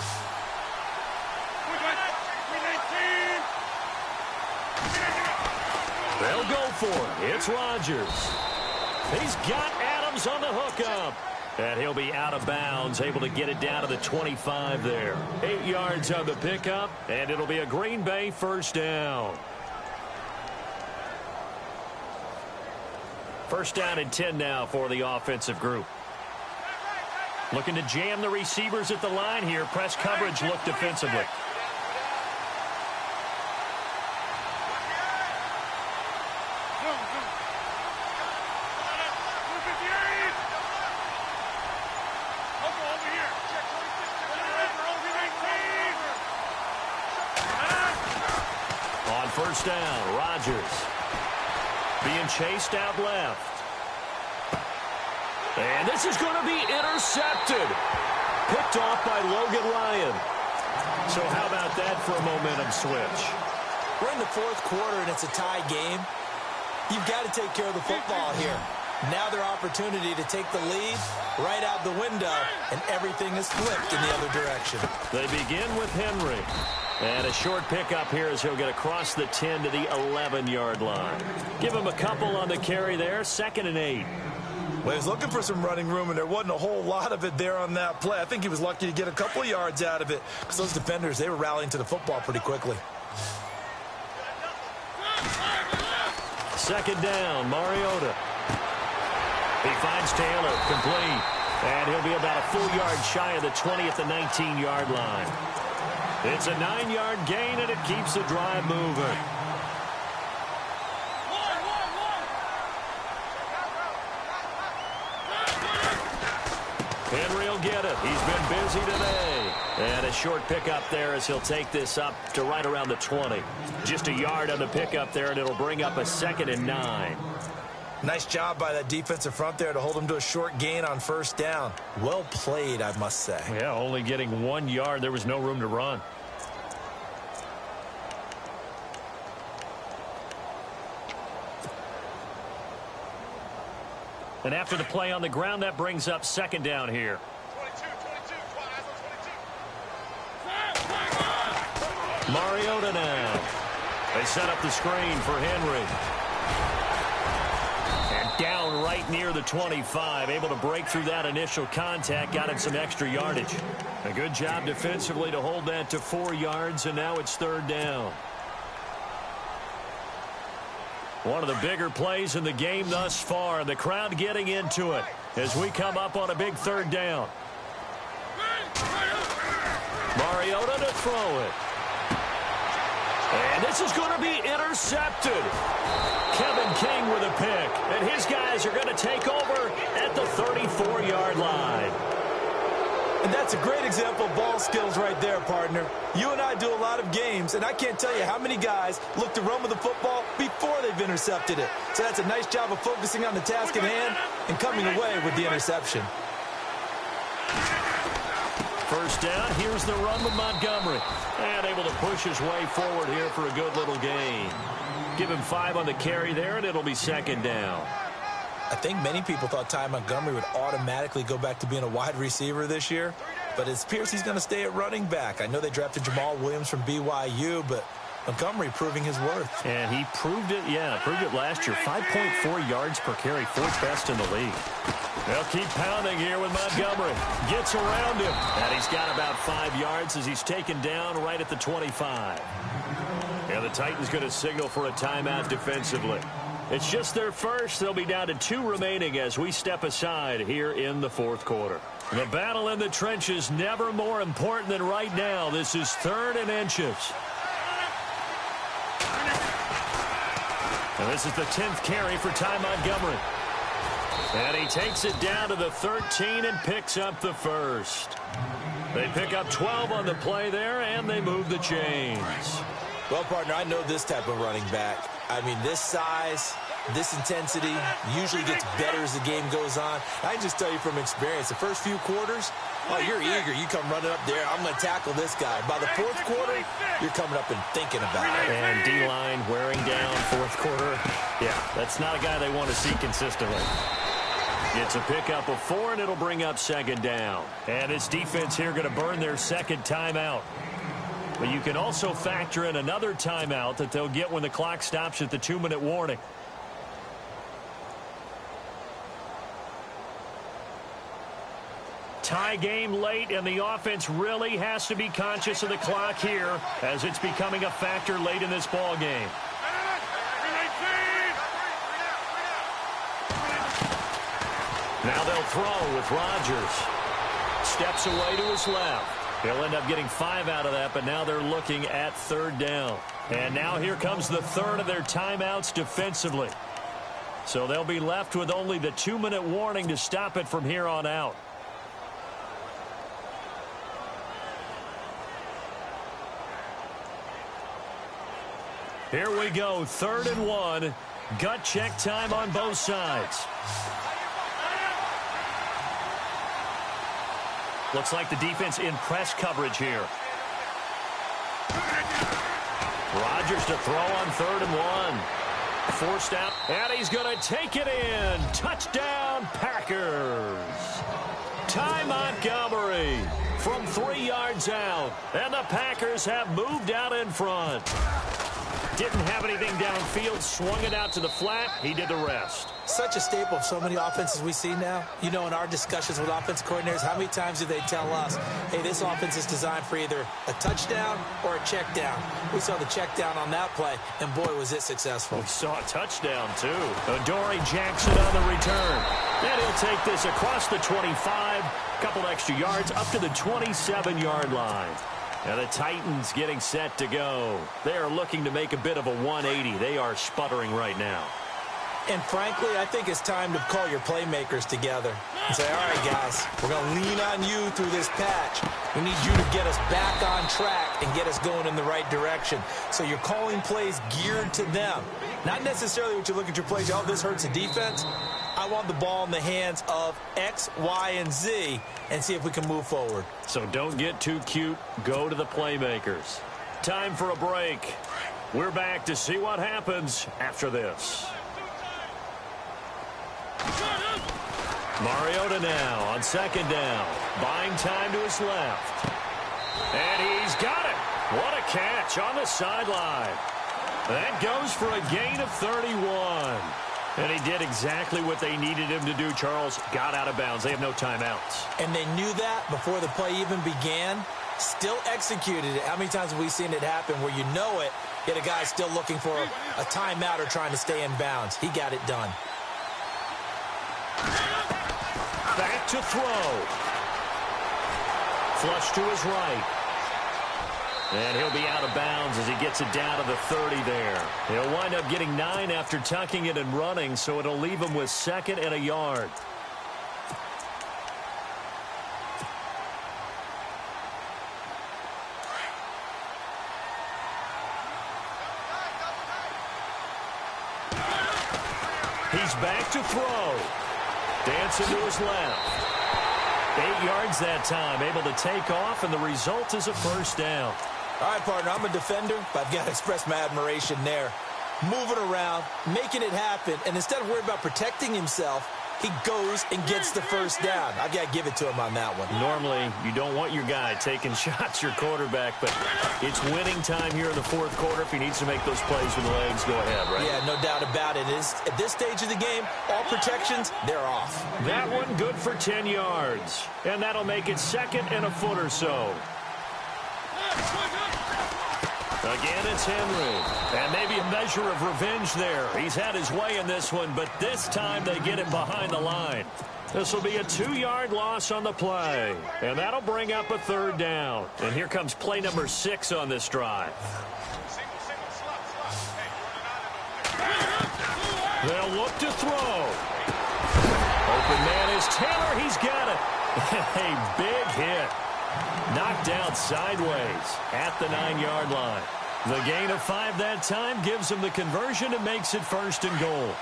They'll go for it. It's Rodgers. He's got Adams on the hookup. And he'll be out of bounds, able to get it down to the 25 there. 8 yards on the pickup, and it'll be a Green Bay first down. First down and 10 now for the offensive group. Looking to jam the receivers at the line here. Press coverage look defensively. First down, Rodgers being chased out left. And this is going to be intercepted. Picked off by Logan Ryan. So how about that for a momentum switch? We're in the 4th quarter, and it's a tie game. You've got to take care of the football here. Now their opportunity to take the lead right out the window, and everything is flipped in the other direction. They begin with Henry. And a short pickup here as he'll get across the 10 to the 11-yard line. Give him a couple on the carry there. 2nd and 8. Well, he was looking for some running room, and there wasn't a whole lot of it there on that play. I think he was lucky to get a couple of yards out of it because those defenders, they were rallying to the football pretty quickly. 2nd down, Mariota. He finds Taylor, complete. And he'll be about a full yard shy of the 20 at the 19-yard line. It's a 9-yard gain, and it keeps the drive moving. Henry will get it. He's been busy today. And a short pickup there as he'll take this up to right around the 20. Just a yard on the pickup there, and it'll bring up a 2nd and 9. Nice job by that defensive front there to hold him to a short gain on first down. Well played, I must say. Yeah, only getting 1 yard. There was no room to run. And after the play on the ground, that brings up second down here. Mariota now. They set up the screen for Henry. And down right near the 25. Able to break through that initial contact. Got him some extra yardage. A good job defensively to hold that to 4 yards, and now it's third down. One of the bigger plays in the game thus far. The crowd getting into it as we come up on a big third down. Mariota to throw it. And this is going to be intercepted. Kevin King with a pick. And his guys are going to take over at the 34-yard line. And that's a great example of ball skills right there, partner. You and I do a lot of games, and I can't tell you how many guys look to run with the football before they've intercepted it. So that's a nice job of focusing on the task at hand and coming away with the interception. First down, here's the run with Montgomery. And able to push his way forward here for a good little gain. Give him 5 on the carry there, and it'll be second down. I think many people thought Ty Montgomery would automatically go back to being a wide receiver this year, but it appears he's going to stay at running back. I know they drafted Jamal Williams from BYU, but Montgomery proving his worth. And he proved it, proved it last year. 5.4 yards per carry, 4th best in the league. They'll keep pounding here with Montgomery. Gets around him. And he's got about 5 yards as he's taken down right at the 25. And the Titans going to signal for a timeout defensively. It's just their first. They'll be down to 2 remaining as we step aside here in the 4th quarter. The battle in the trenches never more important than right now. This is 3rd and inches. And this is the 10th carry for Ty Montgomery. And he takes it down to the 13 and picks up the first. They pick up 12 on the play there, and they move the chains. Well, partner, I know this type of running back. I mean, this size, this intensity usually gets better as the game goes on. I can just tell you from experience, the first few quarters, oh, you're eager. You come running up there. I'm going to tackle this guy. By the 4th quarter, you're coming up and thinking about it. And D-line wearing down 4th quarter. Yeah, that's not a guy they want to see consistently. It's a pickup of 4, and it'll bring up second down. And this defense here going to burn their second timeout. But you can also factor in another timeout that they'll get when the clock stops at the 2-minute warning. Tie game late, and the offense really has to be conscious of the clock here as it's becoming a factor late in this ball game. Now they'll throw with Rodgers. Steps away to his left. He'll end up getting 5 out of that, but now they're looking at 3rd down. And now here comes the 3rd of their timeouts defensively. So they'll be left with only the 2-minute warning to stop it from here on out. Here we go, 3rd and 1. Gut check time on both sides. Looks like the defense in press coverage here. Rodgers to throw on 3rd and 1. Forced out, and he's going to take it in. Touchdown, Packers. Ty Montgomery from 3 yards out, and the Packers have moved out in front. Didn't have anything downfield, swung it out to the flat. He did the rest. Such a staple of so many offenses we see now. You know, in our discussions with offensive coordinators, how many times do they tell us, hey, this offense is designed for either a touchdown or a check down. We saw the check down on that play, and boy, was it successful. We saw a touchdown, too. Adoree Jackson on the return. And he'll take this across the 25, couple extra yards, up to the 27-yard line. And the Titans getting set to go. They are looking to make a bit of a 180. They are sputtering right now. And frankly, I think it's time to call your playmakers together and say, all right, guys, we're going to lean on you through this patch. We need you to get us back on track and get us going in the right direction. So you're calling plays geared to them. Not necessarily what you look at your plays, oh, this hurts the defense. I want the ball in the hands of X, Y, and Z and see if we can move forward. So don't get too cute. Go to the playmakers. Time for a break. We're back to see what happens after this. Mariota now on second down. Buying time to his left. And he's got it. What a catch on the sideline. That goes for a gain of 31. And he did exactly what they needed him to do, Charles. Got out of bounds. They have no timeouts. And they knew that before the play even began. Still executed it. How many times have we seen it happen where you know it, yet a guy's still looking for a timeout or trying to stay in bounds? He got it done. Back to throw. Flush to his right. And he'll be out of bounds as he gets it down to the 30 there. He'll wind up getting 9 after tucking it and running, so it'll leave him with 2nd and a yard. He's back to throw. Dancing to his left. 8 yards that time, able to take off, and the result is a first down. All right, partner, I'm a defender, but I've got to express my admiration there. Moving around, making it happen, and instead of worrying about protecting himself, he goes and gets the first down. I've got to give it to him on that one. Normally, you don't want your guy taking shots, your quarterback, but it's winning time here in the 4th quarter. If he needs to make those plays with the legs, go ahead, right? Yeah, no doubt about it. At this stage of the game, all protections, they're off. That one good for 10 yards, and that'll make it 2nd and a foot or so. Again, it's Henry. And maybe a measure of revenge there. He's had his way in this one, but this time they get it behind the line. This will be a 2-yard loss on the play. And that'll bring up a 3rd down. And here comes play number 6 on this drive. They'll look to throw. Open man is Taylor. He's got it. A big hit. Knocked out sideways at the 9-yard line. The gain of 5 that time gives him the conversion and makes it 1st and goal.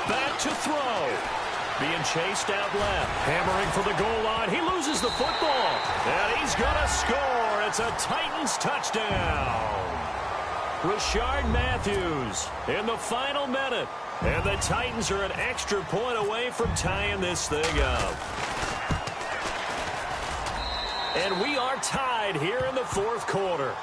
Back to throw. Being chased out left. Hammering for the goal line. He loses the football. And he's going to score. It's a Titans touchdown. Rashard Matthews in the final minute. And the Titans are an extra point away from tying this thing up. And we are tied here in the 4th quarter.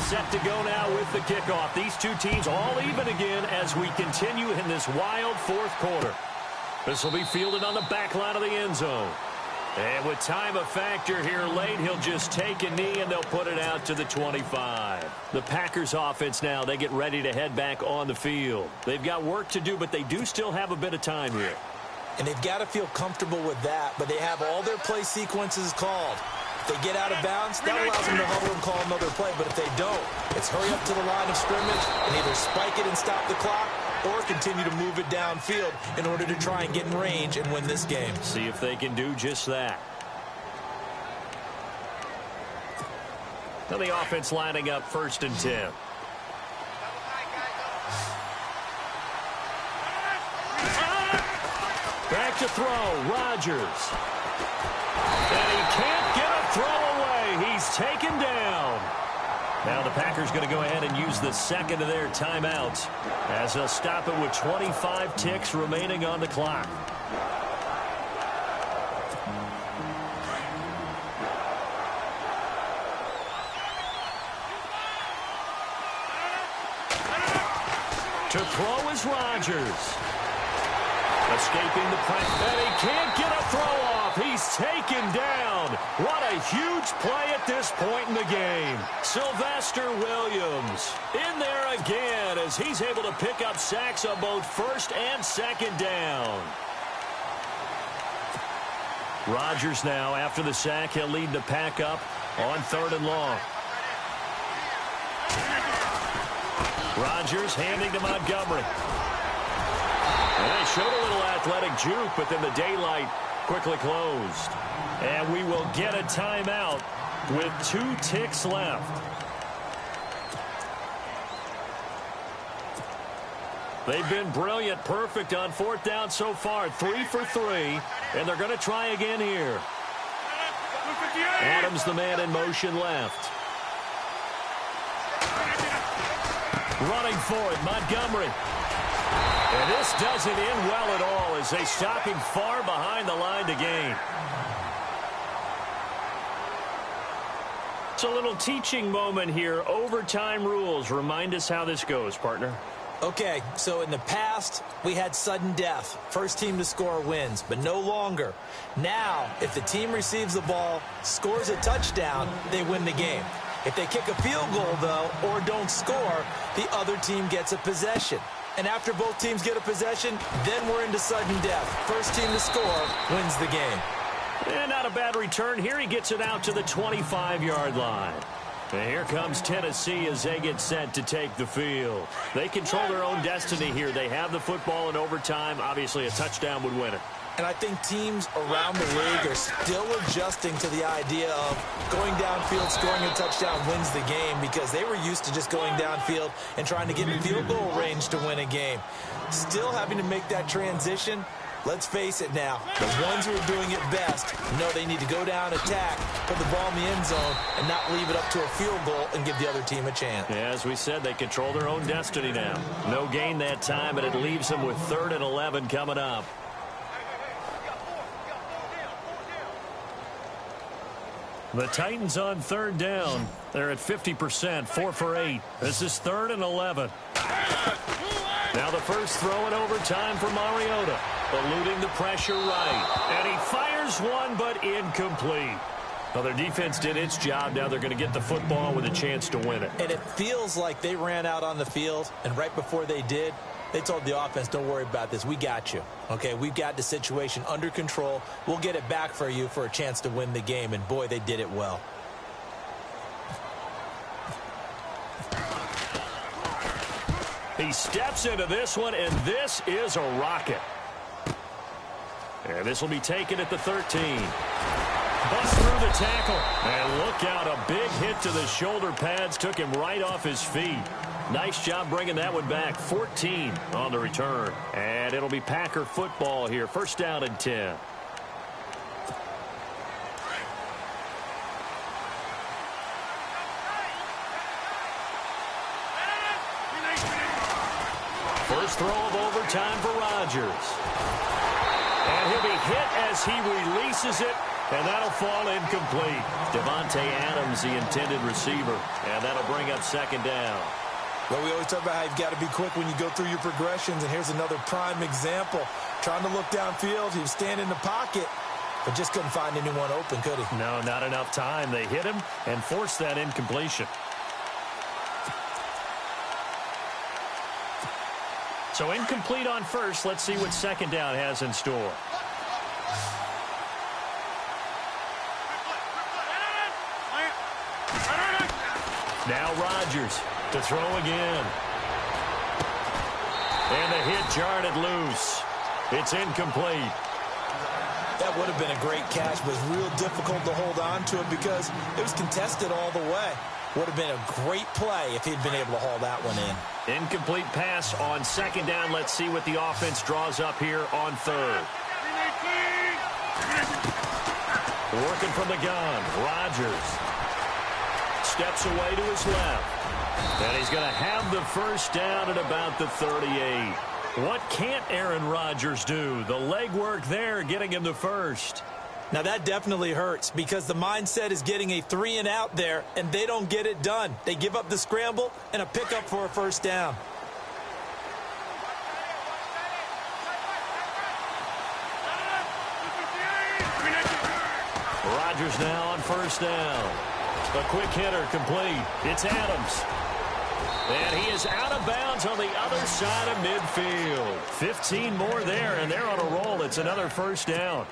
Set to go now with the kickoff. These two teams all even again as we continue in this wild 4th quarter. This will be fielded on the back line of the end zone. And with time a factor here late, he'll just take a knee and they'll put it out to the 25. The Packers offense now, they get ready to head back on the field. They've got work to do, but they do still have a bit of time here. And they've got to feel comfortable with that, but they have all their play sequences called. If they get out of bounds, that allows them to huddle and call another play, but if they don't, it's hurry up to the line of scrimmage and either spike it and stop the clock or continue to move it downfield in order to try and get in range and win this game. See if they can do just that. Now the offense lining up 1st and 10. Back to throw, Rodgers. And he can't get a throw away. He's taken down. Now the Packers going to go ahead and use the 2nd of their timeouts as they'll stop it with 25 ticks remaining on the clock. To throw is Rodgers. Escaping the press, and he can't get a throw off. He's taken down. What a huge play at this point in the game. Sylvester Williams in there again as he's able to pick up sacks on both 1st and 2nd down. Rodgers now, after the sack, he'll lead the pack up on 3rd and long. Rodgers handing to Montgomery. And they showed a little athletic juke, but then the daylight quickly closed. And we will get a timeout with 2 ticks left. They've been brilliant, perfect on 4th down so far. 3 for 3, and they're going to try again here. Adams, the man in motion left. Running for it, Montgomery. And this doesn't end well at all as they stop him far behind the line to gain. It's a little teaching moment here. Overtime rules. Remind us how this goes, partner. Okay, so in the past, we had sudden death. First team to score wins, but no longer. Now, if the team receives the ball, scores a touchdown, they win the game. If they kick a field goal, though, or don't score, the other team gets a possession. And after both teams get a possession, then we're into sudden death. First team to score wins the game. And not a bad return here. He gets it out to the 25-yard line. And here comes Tennessee as they get set to take the field. They control their own destiny here. They have the football in overtime. Obviously, a touchdown would win it. And I think teams around the league are still adjusting to the idea of going downfield, scoring a touchdown wins the game, because they were used to just going downfield and trying to get in field goal range to win a game. Still having to make that transition. Let's face it now, the ones who are doing it best know they need to go down, attack, put the ball in the end zone, and not leave it up to a field goal and give the other team a chance. Yeah, as we said, they control their own destiny now. No gain that time, but it leaves them with 3rd and 11 coming up. The Titans on 3rd down. They're at 50%, 4 for 8. This is 3rd and 11. Now the first throw in overtime for Mariota. Eluding the pressure right. And he fires one, but incomplete. Well, their defense did its job. Now they're going to get the football with a chance to win it. And it feels like they ran out on the field, and right before they did, they told the offense, don't worry about this. We got you. Okay, we've got the situation under control. We'll get it back for you for a chance to win the game. And, boy, they did it well. He steps into this one, and this is a rocket. And this will be taken at the 13. Bust through the tackle. And look out, a big hit to the shoulder pads. Took him right off his feet. Nice job bringing that one back. 14 on the return. And it'll be Packer football here. First down and 10. First throw of overtime for Rodgers. And he'll be hit as he releases it. And that'll fall incomplete. Devontae Adams, the intended receiver. And that'll bring up 2nd down. Well, we always talk about how you've got to be quick when you go through your progressions, and here's another prime example. Trying to look downfield, he was standing in the pocket, but just couldn't find anyone open, could he? No, not enough time. They hit him and forced that incompletion. So incomplete on first. Let's see what 2nd down has in store. Now Rodgers to throw again. And the hit jarred it loose. It's incomplete. That would have been a great catch, but it was real difficult to hold on to it because it was contested all the way. Would have been a great play if he'd been able to haul that one in. Incomplete pass on 2nd down. Let's see what the offense draws up here on 3rd. Working from the gun, Rodgers steps away to his left. And he's going to have the first down at about the 38. What can't Aaron Rodgers do? The legwork there getting him the first. Now that definitely hurts because the mindset is getting a 3-and-out there, and they don't get it done. They give up the scramble and a pickup for a first down. Rodgers now on first down. A quick hitter complete. It's Adams. And he is out of bounds on the other side of midfield. 15 more there, and they're on a roll. It's another first down.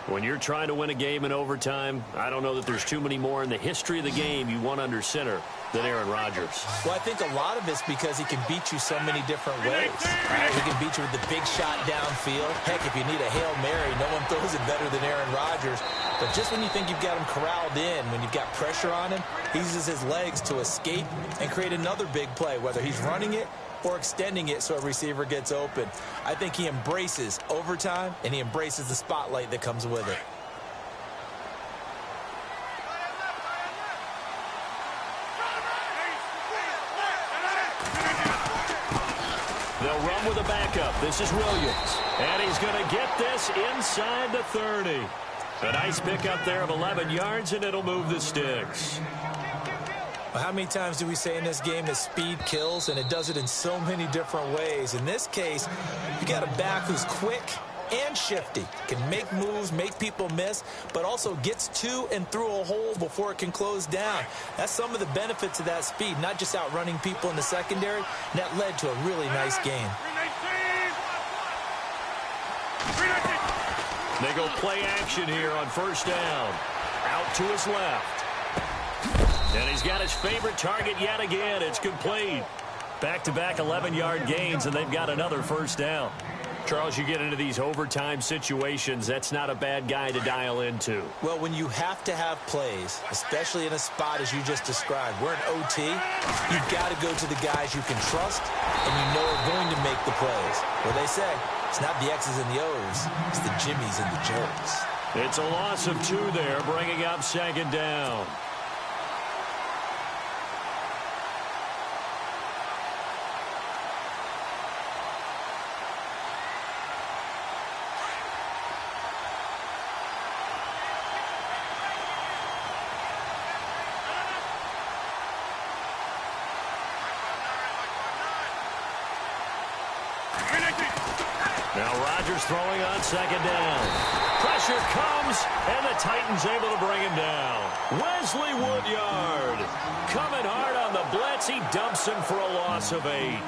When you're trying to win a game in overtime, I don't know that there's too many more in the history of the game you want under center than Aaron Rodgers. Well, I think a lot of it's because he can beat you so many different ways. Right? He can beat you with the big shot downfield. Heck, if you need a Hail Mary, no one throws it better than Aaron Rodgers. But just when you think you've got him corralled in, when you've got pressure on him, he uses his legs to escape and create another big play, whether he's running it or extending it so a receiver gets open. I think he embraces overtime, and he embraces the spotlight that comes with it. They'll run with a backup. This is Williams. And he's going to get this inside the 30. A nice pickup there of 11 yards, and it'll move the sticks. Well, how many times do we say in this game that speed kills, and it does it in so many different ways? In this case, you got a back who's quick and shifty, can make moves, make people miss, but also gets to and through a hole before it can close down. That's some of the benefits of that speed, not just outrunning people in the secondary. And that led to a really nice game. They go play action here on first down. Out to his left. And he's got his favorite target yet again. It's complete. Back-to-back 11-yard gains, and they've got another first down. Charles, you get into these overtime situations, that's not a bad guy to dial into. Well, when you have to have plays, especially in a spot as you just described, we're in OT, you've got to go to the guys you can trust and you know are going to make the plays. Well, they say it's not the X's and the O's, it's the Jimmies and the Joes. It's a loss of 2 there, bringing up second down. Now Rodgers throwing on second down. Pressure comes, and the Titans able to bring him down. Wesley Woodyard coming hard on the blitz. He dumps him for a loss of 8.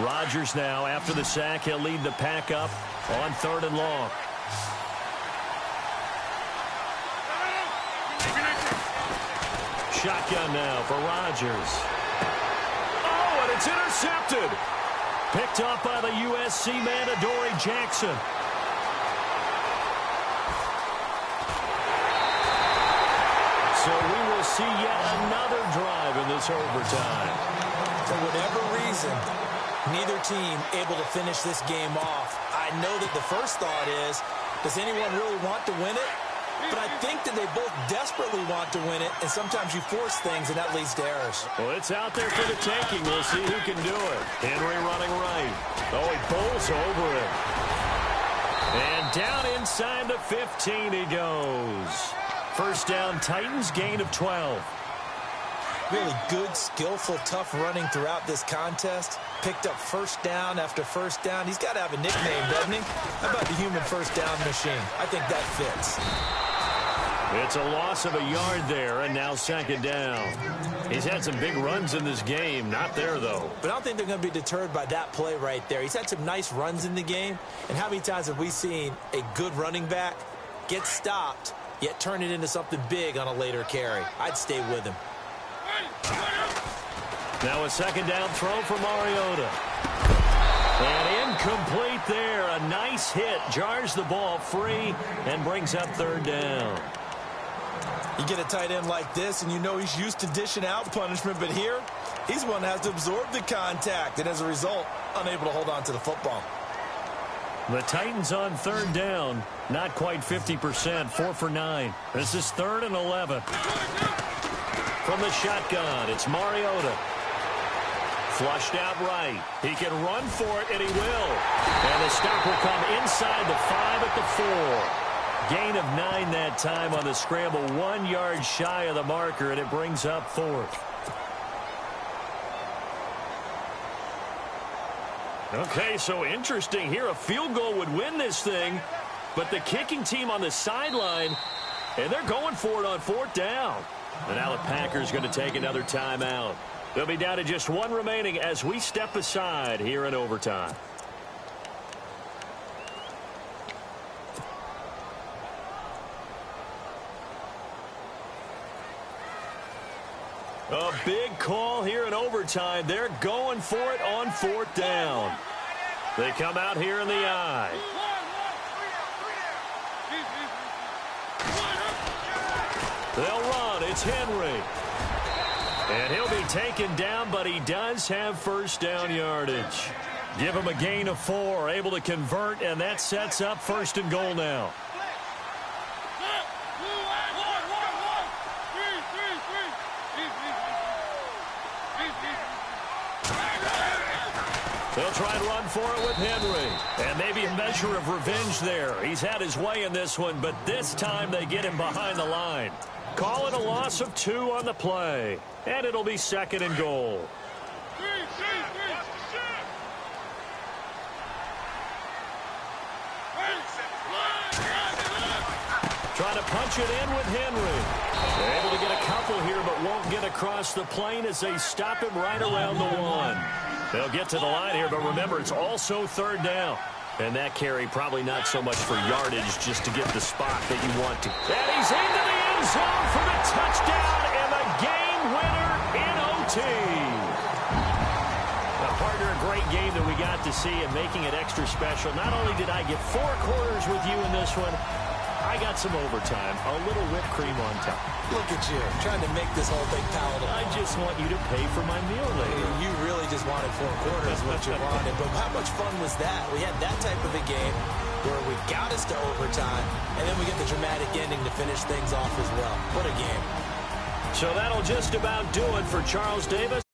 Rodgers now, after the sack, he'll lead the pack up on 3rd and long. Shotgun now for Rodgers. Oh, and it's intercepted. Picked up by the USC man, Adoree Jackson. So we will see yet another drive in this overtime. For whatever reason, neither team able to finish this game off. I know that the first thought is, does anyone really want to win it? But I think that they both desperately want to win it, and sometimes you force things, and that leads to errors. Well, it's out there for the taking. We'll see who can do it. Henry running right. Oh, he bowls over it. And down inside the 15 he goes. First down, Titans, gain of 12. Really good, skillful, tough running throughout this contest. Picked up first down after first down. He's got to have a nickname, doesn't he? How about the human first down machine? I think that fits. It's a loss of a yard there, and now second down. He's had some big runs in this game. Not there, though. But I don't think they're going to be deterred by that play right there. He's had some nice runs in the game. And how many times have we seen a good running back get stopped, yet turn it into something big on a later carry? I'd stay with him. Now a second down throw for Mariota. And incomplete there. A nice hit. Jars the ball free and brings up 3rd down. You get a tight end like this, and you know he's used to dishing out punishment, but here, he's one that has to absorb the contact, and as a result, unable to hold on to the football. The Titans on 3rd down, not quite 50%, 4 for 9. This is 3rd and 11. From the shotgun, it's Mariota. Flushed out right. He can run for it, and he will. And the stop will come inside the 5 at the 4. Gain of 9 that time on the scramble. 1 yard shy of the marker, and it brings up 4th. Okay, so interesting here. A field goal would win this thing, but the kicking team on the sideline, and they're going for it on 4th down. And now the Packers going to take another timeout. They'll be down to just 1 remaining as we step aside here in overtime. A big call here in overtime. They're going for it on 4th down. They come out here in the I. They'll run. It's Henry. And he'll be taken down, but he does have first down yardage. Give him a gain of 4, able to convert, and that sets up 1st and goal now. They'll try and run for it with Henry. And maybe a measure of revenge there. He's had his way in this one, but this time they get him behind the line. Call it a loss of 2 on the play. And it'll be 2nd and goal. Trying to punch it in with Henry. They're able to get a couple here, but won't get across the plane as they stop him right around the 1. They'll get to the line here, but remember, it's also 3rd down. And that carry probably not so much for yardage, just to get the spot that you want to. And he's into the end zone for the touchdown and the game winner in OT. Partner, a great game that we got to see and making it extra special. Not only did I get 4 quarters with you in this one, I got some overtime, a little whipped cream on top. Look at you, trying to make this whole thing palatable. I just want you to pay for my meal later. You really just wanted 4 quarters, what you wanted. But how much fun was that? We had that type of a game where we got us to overtime, and then we get the dramatic ending to finish things off as well. What a game. So that'll just about do it for Charles Davis.